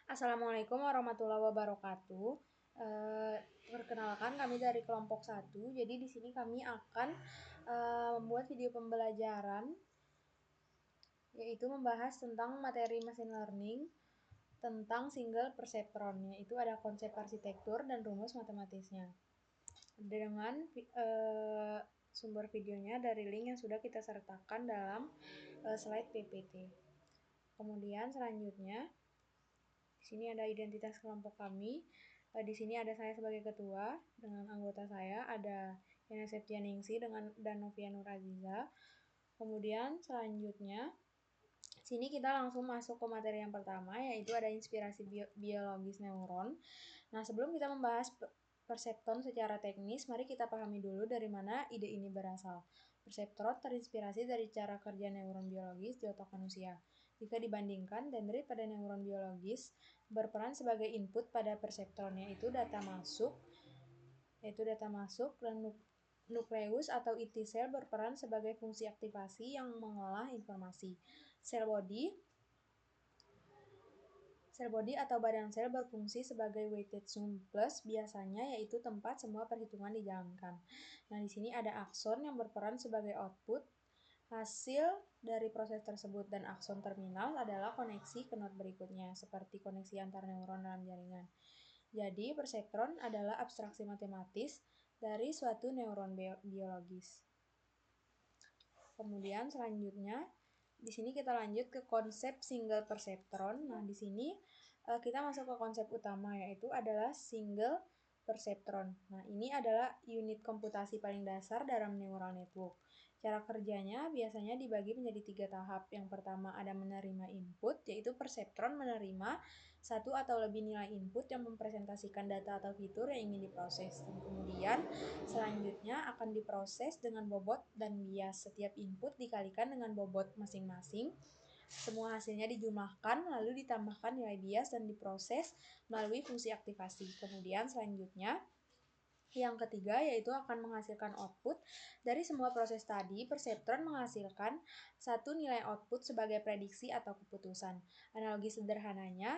Assalamualaikum warahmatullahi wabarakatuh. Perkenalkan kami dari kelompok satu. Jadi di sini kami akan membuat video pembelajaran yaitu membahas tentang materi machine learning tentang single perceptron, yaitu ada konsep arsitektur dan rumus matematisnya. Dengan sumber videonya dari link yang sudah kita sertakan dalam slide PPT. Kemudian selanjutnya di sini ada identitas kelompok kami. Di sini ada saya sebagai ketua dengan anggota saya ada Yana Septianingsi dan Novia Nur Aziza. Kemudian selanjutnya sini kita langsung masuk ke materi yang pertama, yaitu ada inspirasi biologis neuron. Nah, sebelum kita membahas perseptron secara teknis, mari kita pahami dulu dari mana ide ini berasal. Perseptron terinspirasi dari cara kerja neuron biologis di otak manusia. Jika dibandingkan, dendrit pada neuron biologis berperan sebagai input pada perseptron, yaitu data masuk dan nukleus atau inti sel berperan sebagai fungsi aktivasi yang mengolah informasi. Sel body atau badan sel berfungsi sebagai weighted sum plus biasanya, yaitu tempat semua perhitungan dijalankan. Nah, di sini ada akson yang berperan sebagai output hasil dari proses tersebut, dan akson terminal adalah koneksi ke node berikutnya, seperti koneksi antar neuron dalam jaringan. Jadi, perseptron adalah abstraksi matematis dari suatu neuron biologis. Kemudian selanjutnya, di sini kita lanjut ke konsep single perceptron. Nah, di sini kita masuk ke konsep utama, yaitu adalah single perceptron. Nah, ini adalah unit komputasi paling dasar dalam neural network. Cara kerjanya biasanya dibagi menjadi 3 tahap. Yang pertama ada menerima input, yaitu perseptron menerima satu atau lebih nilai input yang mempresentasikan data atau fitur yang ingin diproses. Dan kemudian selanjutnya akan diproses dengan bobot dan bias. Setiap input dikalikan dengan bobot masing-masing. Semua hasilnya dijumlahkan, lalu ditambahkan nilai bias dan diproses melalui fungsi aktivasi. Kemudian selanjutnya yang ketiga yaitu akan menghasilkan output. Dari semua proses tadi, perseptron menghasilkan satu nilai output sebagai prediksi atau keputusan. Analogi sederhananya,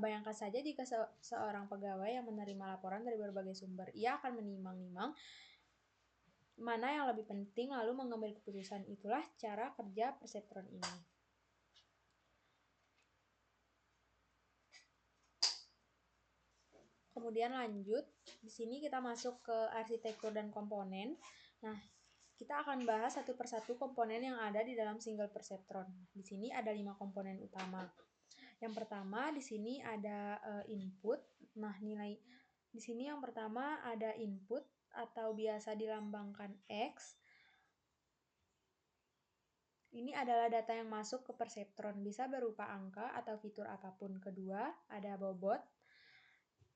bayangkan saja jika seorang pegawai yang menerima laporan dari berbagai sumber, ia akan menimang-nimang mana yang lebih penting lalu mengambil keputusan. Itulah cara kerja perseptron ini. Kemudian lanjut, di sini kita masuk ke arsitektur dan komponen. Nah, kita akan bahas satu persatu komponen yang ada di dalam single perceptron. Di sini ada 5 komponen utama. Yang pertama di sini ada input. Nah, nilai di sini yang pertama ada input atau biasa dilambangkan X. Ini adalah data yang masuk ke perseptron, bisa berupa angka atau fitur apapun. Kedua, ada bobot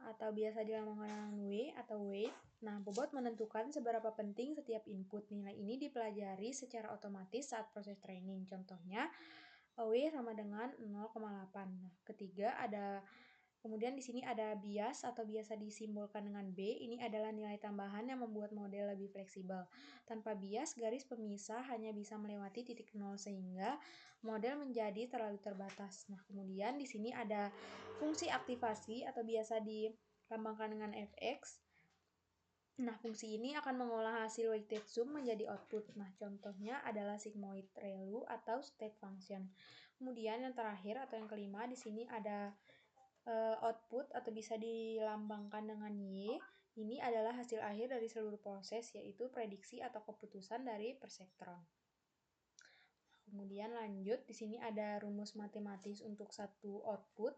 atau biasa dilambangkan dengan W atau weight. Nah, bobot menentukan seberapa penting setiap input. Nilai ini dipelajari secara otomatis saat proses training. Contohnya, W sama dengan 0,8. Nah, ketiga ada kemudian di sini ada bias atau biasa disimbolkan dengan B. Ini adalah nilai tambahan yang membuat model lebih fleksibel. Tanpa bias, garis pemisah hanya bisa melewati titik 0 sehingga model menjadi terlalu terbatas. Nah, kemudian di sini ada fungsi aktivasi atau biasa dilambangkan dengan Fx. Nah, fungsi ini akan mengolah hasil weighted sum menjadi output. Nah, contohnya adalah sigmoid ReLU atau state function. Kemudian yang terakhir atau yang kelima di sini ada output atau bisa dilambangkan dengan Y. Ini adalah hasil akhir dari seluruh proses, yaitu prediksi atau keputusan dari perseptron. Kemudian lanjut, di sini ada rumus matematis untuk satu output.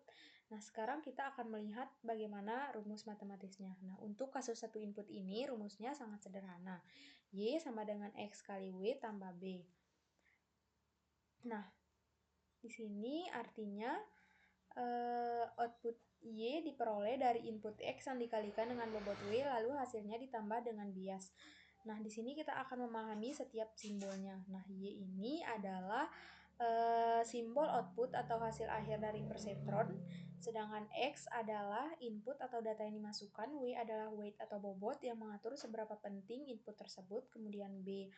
Nah, sekarang kita akan melihat bagaimana rumus matematisnya. Nah, untuk kasus satu input ini, rumusnya sangat sederhana. Y sama dengan X kali W tambah B. Nah, di sini artinya output Y diperoleh dari input X yang dikalikan dengan bobot W, lalu hasilnya ditambah dengan bias. Nah, di sini kita akan memahami setiap simbolnya. Nah, Y ini adalah simbol output atau hasil akhir dari perseptron, sedangkan X adalah input atau data yang dimasukkan, W adalah weight atau bobot yang mengatur seberapa penting input tersebut, kemudian B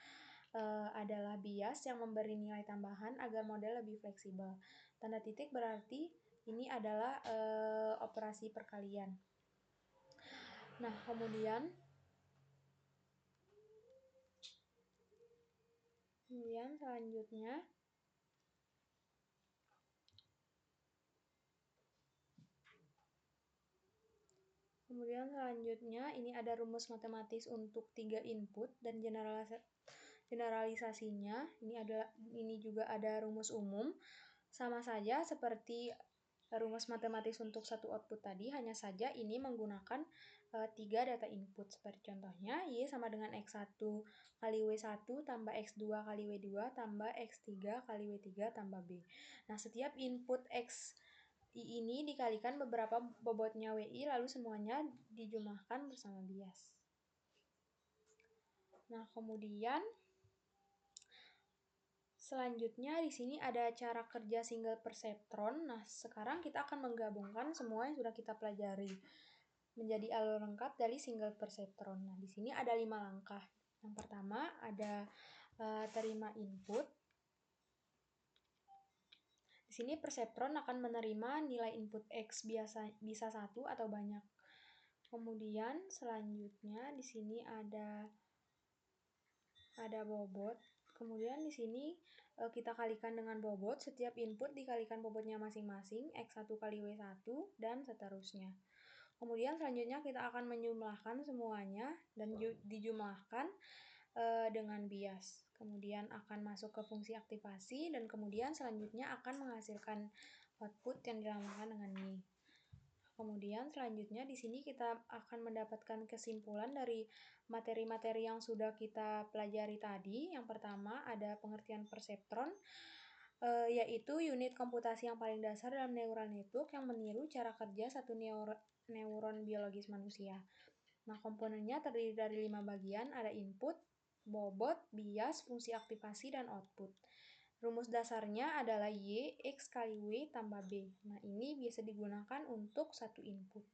adalah bias yang memberi nilai tambahan agar model lebih fleksibel. Tanda titik berarti Ini adalah operasi perkalian. Nah, kemudian selanjutnya ini ada rumus matematis untuk 3 input dan generalisasinya. Ini juga ada rumus umum. Sama saja seperti rumus matematis untuk satu output tadi, hanya saja ini menggunakan 3 data input. Seperti contohnya, Y sama dengan X1 kali W1 tambah X2 kali W2 tambah X3 kali W3 tambah B. Nah, setiap input X I ini dikalikan beberapa bobotnya WI, lalu semuanya dijumlahkan bersama bias. Nah, kemudian selanjutnya di sini ada cara kerja single perseptron. Nah, sekarang kita akan menggabungkan semua yang sudah kita pelajari menjadi alur lengkap dari single perseptron. Nah, di sini ada 5 langkah. Yang pertama ada terima input. Di sini perseptron akan menerima nilai input X bisa 1 atau banyak. Kemudian selanjutnya di sini ada bobot. Kemudian di sini kita kalikan dengan bobot, setiap input dikalikan bobotnya masing-masing, X1 kali W1 dan seterusnya. Kemudian selanjutnya kita akan menjumlahkan semuanya dan dijumlahkan dengan bias. Kemudian akan masuk ke fungsi aktivasi dan kemudian selanjutnya akan menghasilkan output yang dinamakan dengan Y. Kemudian selanjutnya di sini kita akan mendapatkan kesimpulan dari materi-materi yang sudah kita pelajari tadi. Yang pertama ada pengertian perseptron, yaitu unit komputasi yang paling dasar dalam neural network yang meniru cara kerja satu neuron biologis manusia. Nah, komponennya terdiri dari 5 bagian, ada input, bobot, bias, fungsi aktivasi, dan output. Rumus dasarnya adalah Y, X kali W tambah B. Nah, ini biasa digunakan untuk satu input.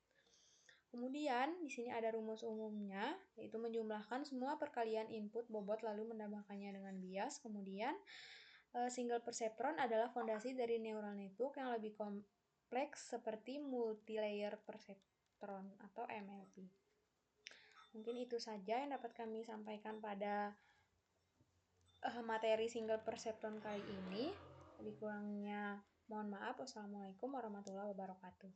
Kemudian, di sini ada rumus umumnya, yaitu menjumlahkan semua perkalian input bobot lalu menambahkannya dengan bias. Kemudian, single perseptron adalah fondasi dari neural network yang lebih kompleks seperti multilayer perseptron atau MLP. Mungkin itu saja yang dapat kami sampaikan pada materi single perseptron kali ini. Lebih kurangnya mohon maaf. Wassalamualaikum warahmatullahi wabarakatuh.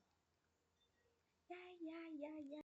Ya.